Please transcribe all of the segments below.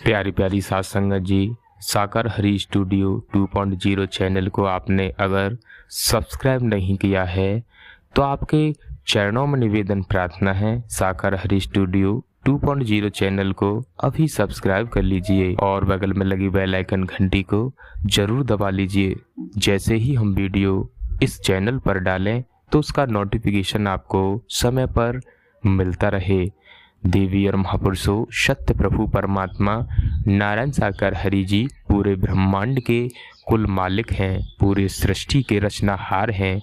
प्यारी प्यारी साथ संगत जी, साकार हरी स्टूडियो 2.0 चैनल को आपने अगर सब्सक्राइब नहीं किया है तो आपके चरणों में निवेदन प्रार्थना है, साकार हरी स्टूडियो 2.0 चैनल को अभी सब्सक्राइब कर लीजिए और बगल में लगी बेल आइकन घंटी को जरूर दबा लीजिए। जैसे ही हम वीडियो इस चैनल पर डालें तो उसका नोटिफिकेशन आपको समय पर मिलता रहे। देवी और महापुरुषों, सत्य प्रभु परमात्मा नारायण साकार हरि जी पूरे ब्रह्मांड के कुल मालिक हैं, पूरे सृष्टि के रचनाहार हैं।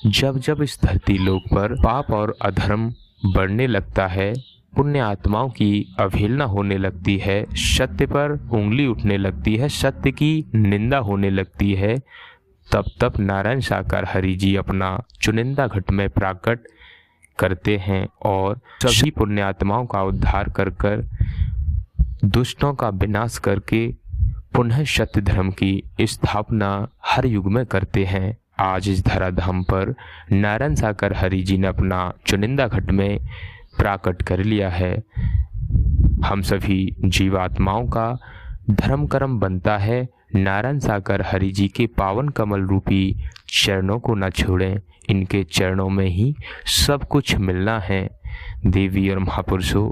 जब जब इस धरती लोक पर पाप और अधर्म बढ़ने लगता है, पुण्य आत्माओं की अवहेलना होने लगती है, सत्य पर उंगली उठने लगती है, सत्य की निंदा होने लगती है, तब तब नारायण साकार हरि जी अपना चुनिंदा घट में प्राकट करते हैं और सभी पुण्यात्माओं का उद्धार कर कर दुष्टों का विनाश करके पुनः सत्य धर्म की स्थापना हर युग में करते हैं। आज इस धराधाम पर नारायण साकार हरि जी ने अपना चुनिंदा घट में प्राकट कर लिया है। हम सभी जीवात्माओं का धर्म कर्म बनता है नारायण साकार हरि जी के पावन कमल रूपी चरणों को न छोड़ें, इनके चरणों में ही सब कुछ मिलना है। देवी और महापुरुषों,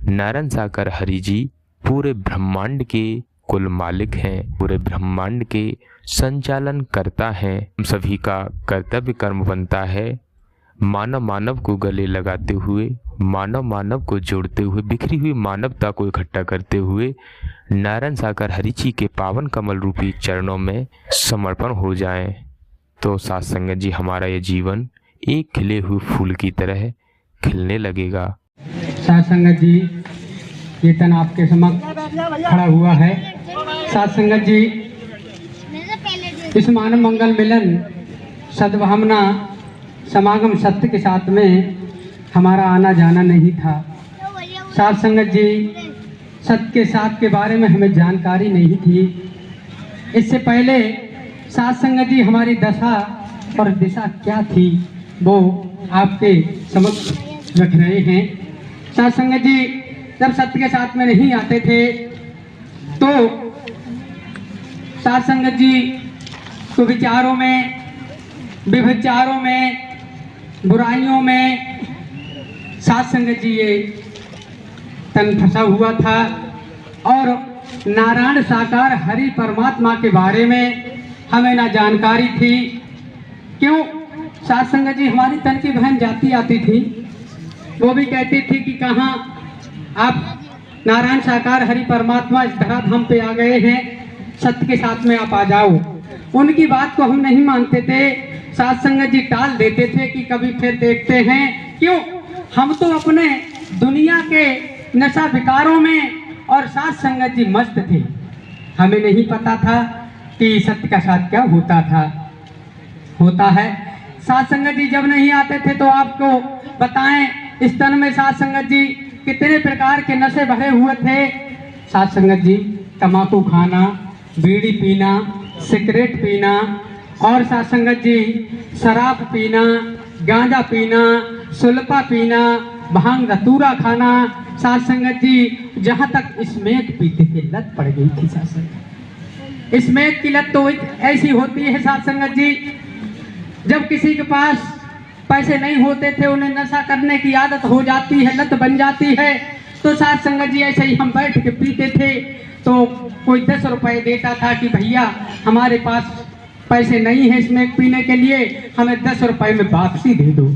नारायण साकार हरि जी पूरे ब्रह्मांड के कुल मालिक हैं, पूरे ब्रह्मांड के संचालन करता है। हम सभी का कर्तव्य कर्म बनता है मानव मानव को गले लगाते हुए, मानव मानव को जोड़ते हुए, बिखरी हुई मानवता को इकट्ठा करते हुए नारायण साकार हरि जी के पावन कमल रूपी चरणों में समर्पण हो जाएं। तो साथ संगत जी, हमारा ये जीवन एक खिले हुए फूल की तरह खिलने लगेगा। साथ संगत जी, कीर्तन आपके समक्ष खड़ा हुआ है। साथ संगत जी, इस मानव मंगल मिलन सद्भावना समागम सत्य के साथ में हमारा आना जाना नहीं था। साथ संगत जी, सत्य के साथ के बारे में हमें जानकारी नहीं थी। इससे पहले साथ संगत जी हमारी दशा और दिशा क्या थी वो आपके समक्ष रख रहे हैं। साथ संगत जी, जब सत्य के साथ में नहीं आते थे तो साथ संगत जी तो विचारों में, विभिचारों में, बुराइयों में साथ संगत जी ये तन फंसा हुआ था और नारायण साकार हरि परमात्मा के बारे में हमें ना जानकारी थी। क्यों? साथ संगत जी, हमारी तन की बहन जाती आती थी, वो भी कहती थी कि कहाँ आप नारायण साकार हरि परमात्मा इस धराधाम पे आ गए हैं, सत्य के साथ में आप आ जाओ। उनकी बात को हम नहीं मानते थे। साथ संगत जी टाल देते थे कि कभी फिर देखते हैं। क्यों? हम तो अपने दुनिया के नशा विकारों में और साथ संगत जी मस्त थे। हमें नहीं पता था कि सत्य का साथ क्या होता है। साथ संगत जी जब नहीं आते थे तो आपको बताएं, इस तन में साथ संगत जी कितने प्रकार के नशे भरे हुए थे। साथ संगत जी, तम्बाकू खाना, बीड़ी पीना, सिगरेट पीना और साथ संगत जी शराब पीना, गांजा पीना, सुल्फा पीना, भांग धतूरा खाना। साथ संगत जी जहाँ तक स्मैक पीते थे, लत पड़ गई थी। साथ संगत स्मैक की लत तो ऐसी होती है साथ संगत जी, जब किसी के पास पैसे नहीं होते थे, उन्हें नशा करने की आदत हो जाती है, लत बन जाती है। तो साथ संगत जी ऐसे ही हम बैठ के पीते थे तो कोई 10 रुपए देता था कि भैया हमारे पास पैसे नहीं है इसमें पीने के लिए, हमें 10 रुपए में वापसी दे दो।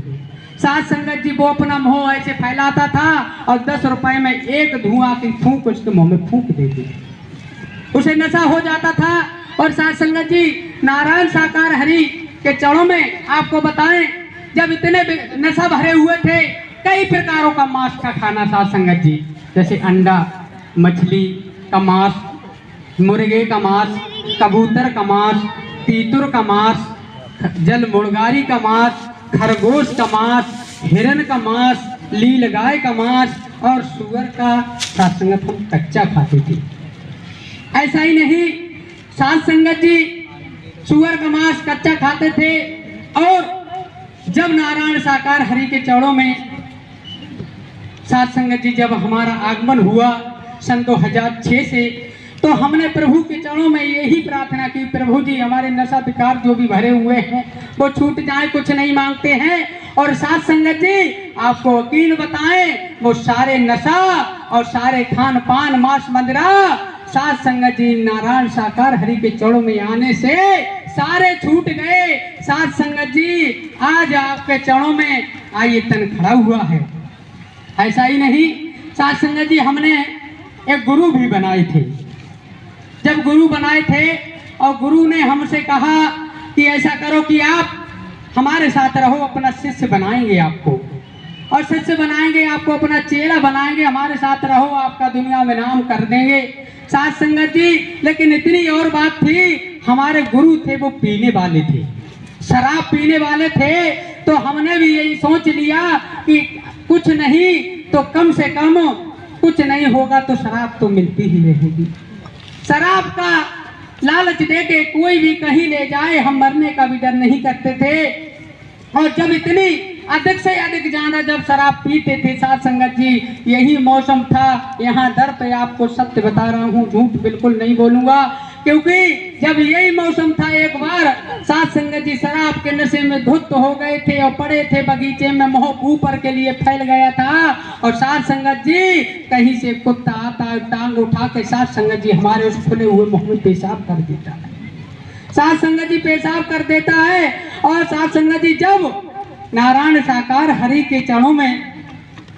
साथ संगत जी वो अपना मोह ऐसे फैलाता था और 10 रुपए में एक धुआं की फूंक उसके मुंह में फूंक देती, उसे नशा हो जाता था। और साथ संगत जी नारायण साकार हरि के चरणों में आपको बताएं, जब इतने नशा भरे हुए थे, कई प्रकारों का मांस का खाना साथ संगत जी, जैसे अंडा, मछली का मांस, मुर्गे का मांस, कबूतर का मांस, तीतुर का मांस, जल मुर्गारी का मांस, खरगोश का मांस, हिरन का मांस, लील गाय का मांस और सुअर का साथ संगत हम कच्चा खाते थे। ऐसा ही नहीं, साथ संगत जी सुअर का मांस कच्चा खाते थे और जब नारायण साकार हरि के चरणों में साथ संगत जी जब हमारा आगमन हुआ, सन 2006 से। तो हमने प्रभु के चरणों में यही प्रार्थना की, प्रभु जी हमारे नशा विकार जो भी भरे हुए हैं वो छूट जाए, कुछ नहीं मांगते हैं। और साथ संगत जी आपको यकीन बताएं, वो सारे नशा और सारे खान पान मांस मदिरा साथ संगत जी नारायण साकार हरि के चरणों में आने से सारे छूट गए। साथ संगत जी आज आपके चरणों में आइए तन खड़ा हुआ है। ऐसा ही नहीं, साथ संगत जी हमने एक गुरु भी बनाए थे। जब गुरु बनाए थे और गुरु ने हमसे कहा कि ऐसा करो कि आप हमारे साथ रहो, अपना शिष्य बनाएंगे आपको, और शिष्य बनाएंगे आपको, अपना चेला बनाएंगे, हमारे साथ रहो, आपका दुनिया में नाम कर देंगे। साथ संगत जी लेकिन इतनी और बात थी, हमारे गुरु थे वो पीने वाले थे, शराब पीने वाले थे। तो हमने भी यही सोच लिया कि कुछ नहीं तो कम से कम कुछ नहीं होगा तो शराब तो मिलती ही रहेगी। शराब का लालच देके कोई भी कहीं ले जाए, हम मरने का भी डर नहीं करते थे। और जब इतनी अधिक से अधिक ज्यादा जब शराब पीते थे साथ संगत जी, यही मौसम था। यहाँ दर पे आपको सत्य बता रहा हूँ, झूठ बिल्कुल नहीं बोलूंगा, क्योंकि जब यही मौसम था एक बार साथ संगत जी शराब के नशे में धुत हो गए थे और पड़े थे बगीचे में, मुंह ऊपर के लिए फैल गया था। और साथ संगत जी कहीं से कुत्ता आता टांग उठा के साथ संगत जी हमारे उस खुले हुए मुंह में पेशाब कर देता है। साथ संगत जी पेशाब कर देता है। और साथ संगत जी जब नारायण साकार हरि के चरणों में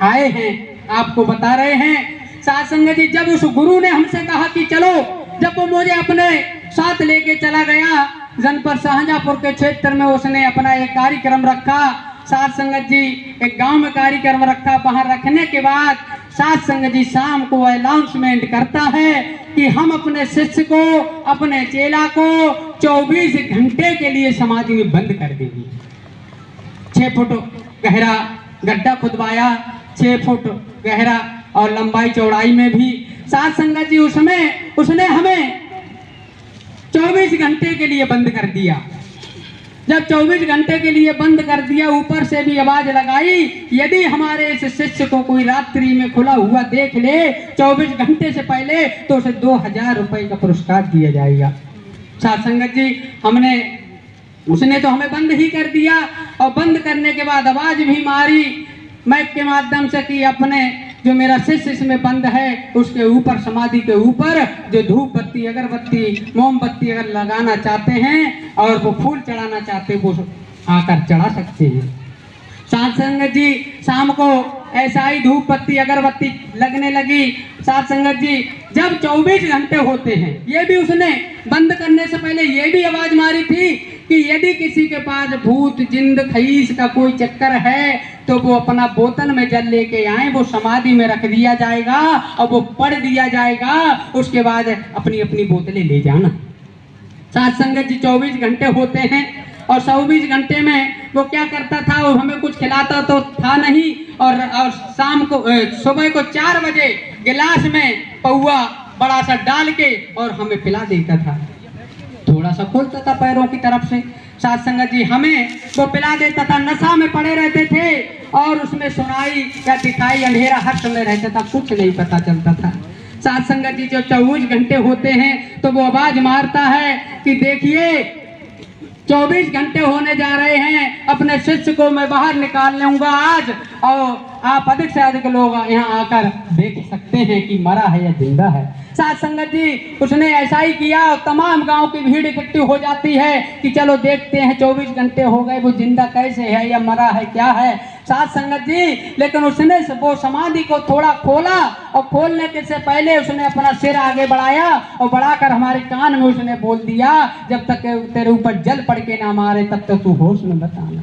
आए हैं, आपको बता रहे हैं साथ संगत जी, जब उस गुरु ने हमसे कहा कि चलो, जब वो मुझे अपने साथ लेके चला गया जनपद शाहजहांपुर के क्षेत्र में, उसने अपना एक कार्यक्रम रखा साथ संगत जी, एक गांव में कार्यक्रम रखा। वहां रखने के बाद साथ संगत जी शाम को अनाउंसमेंट करता है कि हम अपने शिष्य को, अपने चेला को 24 घंटे के लिए समाधि में बंद कर देंगे। 6 फुट गहरा गड्ढा खुदवाया, 6 फुट गहरा और लंबाई चौड़ाई में भी। साथ संगत जी उसने हमें 24 घंटे के लिए बंद कर दिया। जब 24 घंटे के लिए बंद कर दिया, ऊपर से भी आवाज लगाई, यदि हमारे इस शिष्य को कोई रात्रि में खुला हुआ देख ले 24 घंटे से पहले तो उसे 2000 रुपए का पुरस्कार दिया जाएगा। साथ संगत जी उसने तो हमें बंद ही कर दिया, और बंद करने के बाद आवाज भी मारी माइक के माध्यम से कि अपने जो मेरा शिष्य इसमें बंद है उसके ऊपर, समाधि के ऊपर जो धूप बत्ती, अगरबत्ती, मोमबत्ती अगर लगाना चाहते हैं और वो फूल चढ़ाना चाहते हैं वो आकर चढ़ा सकते हैं। साथ संगत जी शाम को ऐसा ही धूप बत्ती अगरबत्ती लगने लगी। साथ संगत जी जब 24 घंटे होते हैं, ये भी उसने बंद करने से पहले ये भी आवाज मारी थी कि यदि किसी के पास भूत जिंद खईस का कोई चक्कर है तो वो अपना बोतल में जल लेके आए, वो समाधि में रख दिया जाएगा और वो पढ़ दिया जाएगा, उसके बाद अपनी अपनी बोतलें ले जाना। साथ संगत जी 24 घंटे होते हैं और 24 घंटे में वो क्या करता था, वो हमें कुछ खिलाता तो था नहीं, और शाम को सुबह को 4 बजे गिलास में पौआ बड़ा सा डाल के और हमें पिला देता था, थोड़ा सा खोलता था पैरों की तरफ से। साथ संगत जी हमें वो पिला देता था। नशा में पड़े रहते थे और उसमें सुनाई या दिखाई अंधेरा हर समय रहता था, कुछ नहीं पता चलता था। साथ संगत जी जो 24 घंटे होते हैं तो वो आवाज मारता है कि देखिए 24 घंटे होने जा रहे हैं, अपने शिष्य को मैं बाहर निकाल लूंगा आज, और आप अधिक से अधिक लोग यहाँ आकर देख सकते हैं कि मरा है या जिंदा है। साथ संगत जी उसने ऐसा ही किया, तमाम गांव की भीड़ इकट्ठी हो जाती है कि चलो देखते हैं 24 घंटे हो गए वो जिंदा कैसे है या मरा है क्या है। साथ संगत जी लेकिन उसने वो समाधि को थोड़ा खोला और खोलने के से पहले उसने अपना सिर आगे बढ़ाया और बढ़ाकर हमारे कान में उसने बोल दिया, जब तक तेरे ऊपर जल पड़ के ना मारे तब तक तू होश में बताना।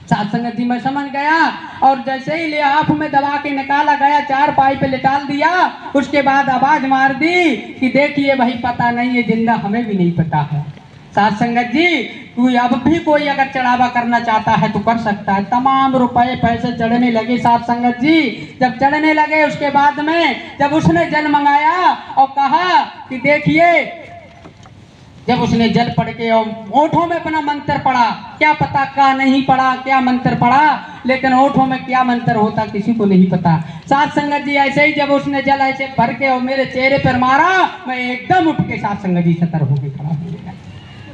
साथ संगत जी मैं समझ गया और जैसे ही लिहाफ में दबा के निकाला गया, 4 पाई पे लिटाल दिया, उसके बाद आवाज मार दी कि देखिए भाई पता नहीं है जिंदा, हमें भी नहीं पता है। साथ संगत जी कोई अब भी कोई अगर चढ़ावा करना चाहता है तो कर सकता है। तमाम रुपए पैसे चढ़ने लगे। साथ संगत जी जब चढ़ने लगे उसके बाद में जब उसने जल मंगाया और कहा कि देखिए जब उसने जल पढ़ के और ओठों में अपना मंत्र पढ़ा, क्या पता क्या नहीं पढ़ा, क्या मंत्र पढ़ा, लेकिन ओठों में क्या मंत्र होता किसी को नहीं पता। साथ संगत जी ऐसे ही जब उसने जल ऐसे भर के और मेरे चेहरे पर मारा, मैं एकदम उठ के साथ संगत जी सतर होके खड़ा हो गया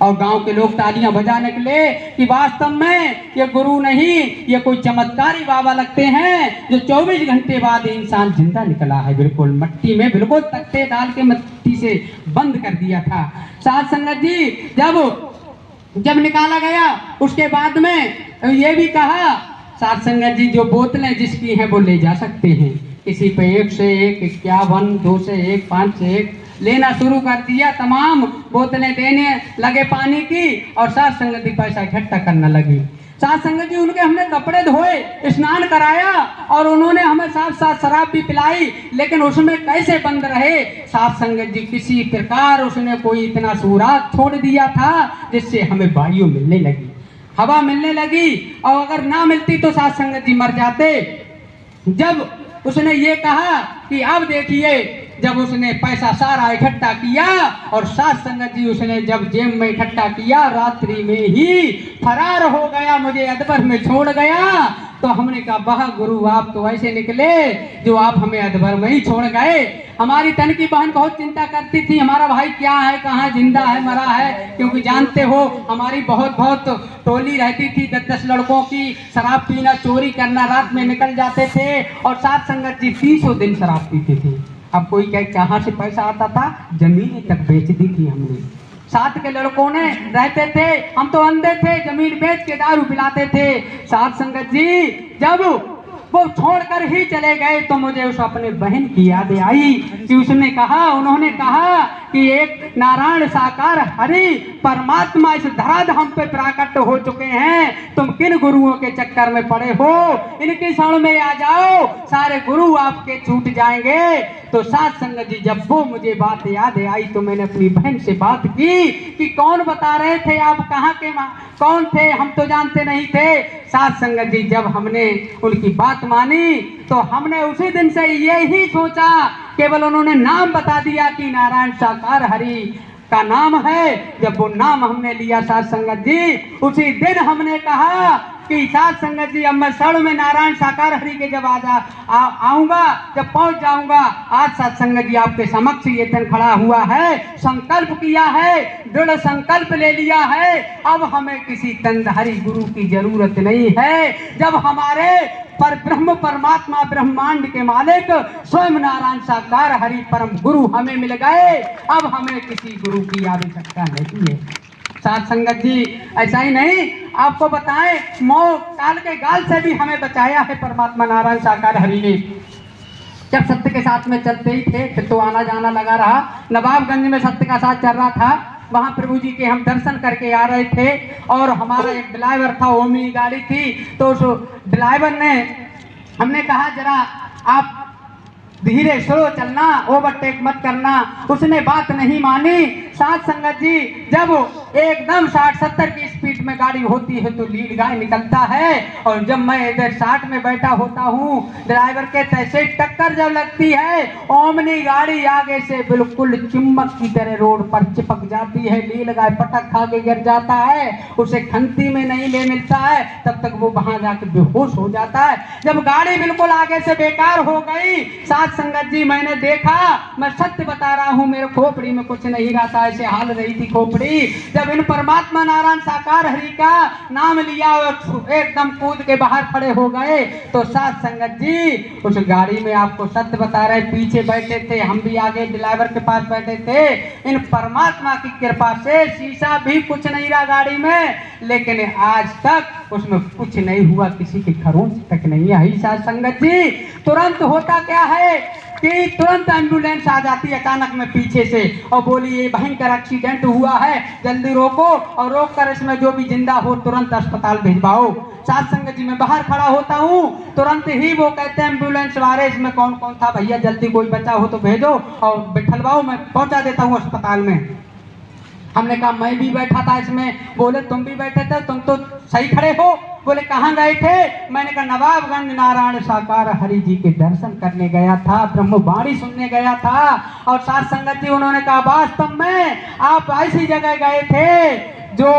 और गांव के लोग तालियां बजाने के लिए कि वास्तव में ये गुरु नहीं, ये कोई चमत्कारी बाबा लगते हैं जो 24 घंटे बाद इंसान जिंदा निकला है, बिल्कुल मट्टी में बिल्कुल तख्ते डाल के मट्टी से बंद कर दिया था। साथ संगत जी जब निकाला गया उसके बाद में ये भी कहा साथ संगत जी जो बोतलें जिसकी हैं वो ले जा सकते हैं, किसी पे 1 से 1, 51, 2 से 1, 5 से 1 लेना शुरू कर दिया। तमाम बोतलें देने लगे पानी की और साथ संगत जी पैसा इकट्ठा करने लगी। साथ संगत जी उनके हमने कपड़े धोए, स्नान कराया और उन्होंने हमें साथ साथ शराब भी पिलाई, लेकिन उसमें कैसे बंद रहे साथ संगत जी, किसी प्रकार उसने कोई इतना सुराग छोड़ दिया था जिससे हमें वायु मिलने लगी, हवा मिलने लगी और अगर ना मिलती तो साथ संगत जी मर जाते। जब उसने ये कहा कि अब देखिए, जब उसने पैसा सारा इकट्ठा किया और साथ संगत जी उसने जब जेब में इकट्ठा किया, रात्रि में ही फरार हो गया, मुझे अदबर में छोड़ गया। तो हमने कहा वाह गुरु, आप तो ऐसे निकले जो आप हमें अदबर में ही छोड़ गए। हमारी तन की बहन बहुत चिंता करती थी हमारा भाई क्या है, कहाँ जिंदा है मरा है, क्योंकि जानते हो हमारी बहुत टोली रहती थी 10-10 लड़कों की, शराब पीना चोरी करना, रात में निकल जाते थे और साथ संगत जी 30 दिन शराब पीते थे। अब कोई कहाँ से पैसा आता था, जमीन तक बेच दी थी हमने। साथ के लड़कों ने रहते थे, हम तो अंधे थे, जमीन बेच के दारू पिलाते थे। साथ संगत जी जब वो छोड़कर ही चले गए तो मुझे उस अपने बहन की याद आई कि उन्होंने कहा कि एक नारायण साकार हरि परमात्मा इस धराधाम पे प्राकट हो चुके हैं, तुम किन गुरुओं के चक्कर में पड़े हो, इनकी शरण में आ जाओ, सारे गुरु आपके छूट जाएंगे। तो साथ संगत जी जब वो मुझे बात याद आई तो मैंने अपनी बहन से बात की कि कौन बता रहे थे आप, कहाँ के कौन थे, हम तो जानते नहीं थे। साथ संगत जी जब हमने उनकी बात मानी तो हमने उसी दिन से यही सोचा, केवल उन्होंने नाम बता दिया कि नारायण साकार हरि का नाम है। जब वो नाम हमने लिया साथ संगत जी, उसी दिन हमने कहा कि साथ संगत जी अब मैं शरण में नारायण साकार हरि के जब आऊंगा, जब पहुंच जाऊंगा, आज साथ संगत जी आपके समक्ष ये तन खड़ा हुआ है, संकल्प किया है, दृढ़ संकल्प ले लिया है, अब हमें किसी तंधारी गुरु की जरूरत नहीं है। जब हमारे पर ब्रह्म परमात्मा ब्रह्मांड के मालिक स्वयं नारायण साकार हरि परम गुरु हमें मिल गए, अब हमें किसी गुरु की आवश्यकता नहीं है। साथ संगत जी ऐसा ही नहीं, आपको बताएं मौत काल के गाल से भी हमें बचाया है परमात्मा नारायण साकार हरि ने। जब सत्य के साथ में चलते ही थे फिर तो आना जाना लगा रहा, नवाबगंज में सत्य का साथ चल रहा था, वहाँ प्रभु जी के हम दर्शन करके आ रहे थे और हमारा एक ड्राइवर था, ओमनी गाड़ी थी, तो उस ड्राइवर ने हमने कहा जरा आप धीरे स्लो चलना, ओवरटेक मत करना, उसने बात नहीं मानी। साथ संगत जी जब एकदम 60-70 की स्पीड में गाड़ी होती है तो लीड गाय निकलता है और जब मैं इधर 60 में बैठा होता हूँ ड्राइवर के तैसे टक्कर जब लगती है, ओमनी गाड़ी आगे से बिल्कुल चुम्बक की तरह रोड पर चिपक जाती है, लीड गाय पटक खा के गिर जाता है, उसे खंती में नहीं ले मिलता है, तब तक वो वहां जाके बेहोश हो जाता है। जब गाड़ी बिल्कुल आगे से बेकार हो गई साथ संगत जी मैंने देखा, मैं सत्य बता रहा हूँ, मेरे खोपड़ी में कुछ नहीं रहा था, ऐसे हाल रही थी खोपड़ी। जब इन परमात्मा नारायण साकार हरि का नाम लिया और एकदम कूद के बाहर खड़े हो गए तो साथ संगत जी उस गाड़ी में आपको सत्य बता रहे, पीछे बैठे थे, हम भी आगे ड्राइवर के पास बैठे थे, इन परमात्मा की कृपा से शीशा भी कुछ नहीं रहा गाड़ी में, लेकिन आज तक उसमें कुछ नहीं हुआ, किसी की खरोंच तक नहीं आई। साथ संगत जी तुरंत होता क्या है कि तुरंत एम्बुलेंस आ जाती है अचानक में पीछे से और बोली ये भयंकर एक्सीडेंट हुआ है, जल्दी रोको और रोक कर इसमें जो भी जिंदा हो तुरंत अस्पताल भिजवाओ। साथ संगत जी मैं बाहर खड़ा होता हूँ, तुरंत ही वो कहते हैं एम्बुलेंस वाले इसमें कौन कौन था भैया, जल्दी कोई बचा हो तो भेजो और बिठलवाओ, मैं पहुंचा देता हूँ अस्पताल में। हमने कहा मैं भी बैठा था इसमें, बोले तुम भी बैठे थे, तुम तो सही खड़े हो बोले कहाँ गए थे? मैंने कहा नवाबगंज नारायण साकार हरि जी के दर्शन करने गया था, ब्रह्मवाणी सुनने गया था। और साथ संगत जी उन्होंने कहा वास्तव में आप ऐसी जगह गए थे जो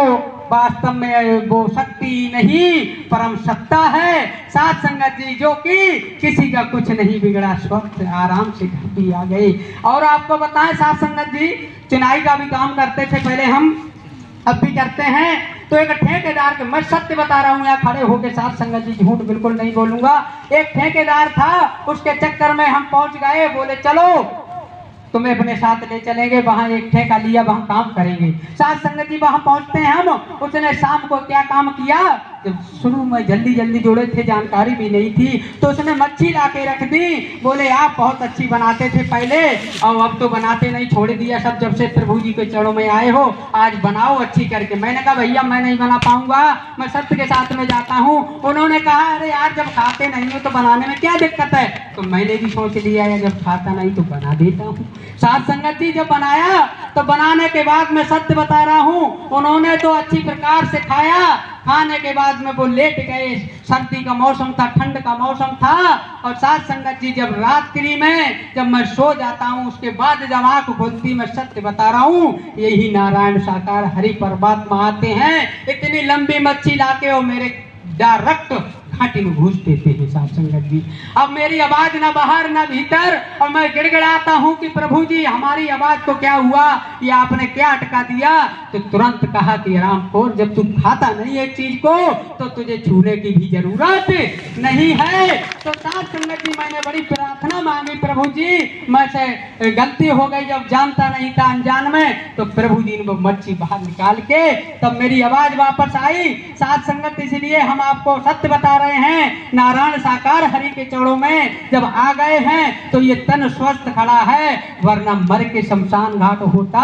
वास्तव में वो शक्ति नहीं परम सत्ता है। साथ संगत जी जो कि किसी का कुछ नहीं बिगड़ा, स्वस्थ आराम से घर भी आ गए। और आपको बताएं साथ संगत जी, चुनाई का भी काम करते थे पहले, हम अब भी करते हैं। तो एक ठेकेदार के, मैं सत्य बता रहा हूँ यहाँ खड़े होके साथ संगत जी, झूठ बिल्कुल नहीं बोलूंगा। एक ठेकेदार था, उसके चक्कर में हम पहुंच गए। बोले चलो तुम्हें अपने साथ ले चलेंगे, वहां एक ठेका लिया, वहां काम करेंगे। साथ संगत जी वहां पहुंचते हैं हम। उसने शाम को क्या काम किया, जब शुरू में जल्दी जल्दी जोड़े थे, जानकारी भी नहीं थी, तो उसने मच्छी ला के रख दी। बोले आप बहुत अच्छी बनाते थे पहले, और अब तो बनाते नहीं, छोड़ दिया सब, जब से प्रभु जी के चरणों में आए हो, आज बनाओ अच्छी करके। मैंने कहा भैया मैं नहीं बना पाऊंगा, मैं सत्य के साथ में जाता हूँ। उन्होंने कहा अरे यार जब खाते नहीं हो तो बनाने में क्या दिक्कत है? तो मैंने भी सोच लिया है जब खाता नहीं तो बना देता हूँ। साथ संगत जी जब बनाया तो बनाने के बाद मैं सत्य बता रहा हूँ, उन्होंने तो अच्छी प्रकार से खाया। खाने के बाद में वो लेट गए, सर्दी का मौसम था, ठंड का मौसम था। और साथ संगत जी जब रात्रि में जब मैं सो जाता हूँ, उसके बाद जब आंख खुलती, मैं सत्य बता रहा हूँ, यही नारायण साकार हरि परमात्मा आते हैं, इतनी लंबी मच्छी लाके और मेरे डायरेक्ट घाटी में घुस देते हैं साथ संगत जी। अब मेरी आवाज ना बाहर ना भीतर, और मैं गिड़गिड़ाता हूँ कि प्रभु जी हमारी आवाज को क्या हुआ, ये आपने क्या अटका दिया? तो तुरंत कहा कि रामपुर जब तू खाता नहीं एक चीज को तो तुझे छूने की भी जरूरत नहीं है। तो साथ संगत जी मैंने बड़ी प्रार्थना मांगी, प्रभु जी मैं से गलती हो गई, जब जानता नहीं था अनजान में, तो प्रभु जी ने वो मच्छी बाहर निकाल के तब मेरी आवाज वापस आई। साथ संगत इसलिए हम आपको सत्य बता रहे हैं, नारायण साकार हरि के चरणों में जब आ गए हैं तो ये तन स्वस्थ खड़ा है, वरना मर के शमशान घाट होता,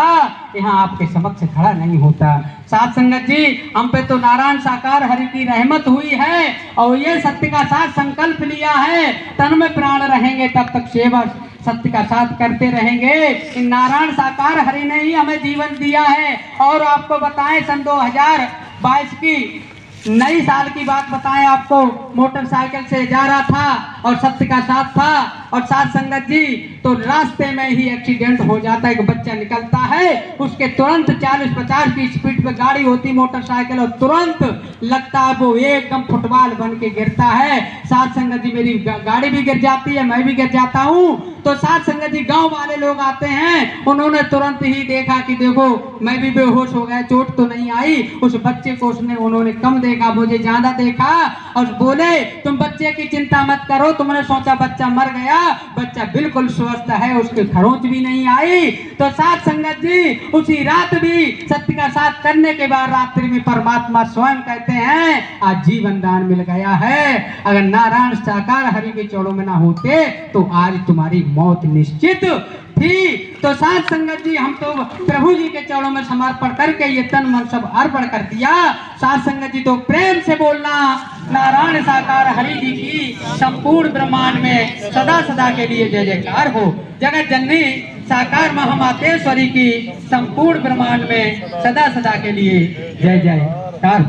यहाँ आपके समक्ष खड़ा नहीं होता। साथ संगत जी हम पे तो नारायण साकार हरि की रहमत हुई है, और ये सत्य का साथ संकल्प लिया है, तन में प्राण रहेंगे तब तक सेवा सत्य का साथ करते रहेंगे। इन नारायण साकार हरि ने ही हमें जीवन दिया है। और आपको बताएं सन 2022 की नई साल की बात बताएं आपको, मोटरसाइकिल से जा रहा था और सत्य का साथ था, और साथ संगत जी तो रास्ते में ही एक्सीडेंट हो जाता है। एक बच्चा निकलता है, उसके तुरंत 40-50 की स्पीड पे गाड़ी होती मोटरसाइकिल, और तुरंत लगता है वो एकदम फुटबॉल बन के गिरता है। साथ संगत जी मेरी गाड़ी भी गिर जाती है, मैं भी गिर जाता हूँ। तो साथ संगत जी गांव वाले लोग आते हैं, उन्होंने तुरंत ही देखा कि देखो मैं भी बेहोश हो गया, चोट तो नहीं आई। उस बच्चे को उन्होंने कम देखा, मुझे ज्यादा देखा, और बोले तुम बच्चे की चिंता मत करो, तुमने सोचा बच्चा मर गया, बच्चा बिल्कुल स्वस्थ है, उसके खरोंच भी नहीं आई। तो साथ संगत जी उसी रात भी सत्य का साथ करने के बाद रात्रि में परमात्मा स्वयं कहते हैं आज जीवन दान मिल गया है। अगर नारायण साकार हरि के चरणों में ना होते तो आज तुम्हारी मौत निश्चित थी। तो साथ संगत जी हम तो प्रभु जी के चरणों में समर्पण करके ये तन मन सब अर्पण कर दिया। साथ संगत जी तो प्रेम से बोलना नारायण साकार हरि जी की संपूर्ण ब्रह्मांड में सदा सदा के लिए जय जयकार हो। जगत जननी साकार महामातेश्वरी की संपूर्ण ब्रह्मांड में सदा सदा के लिए जय जयकार।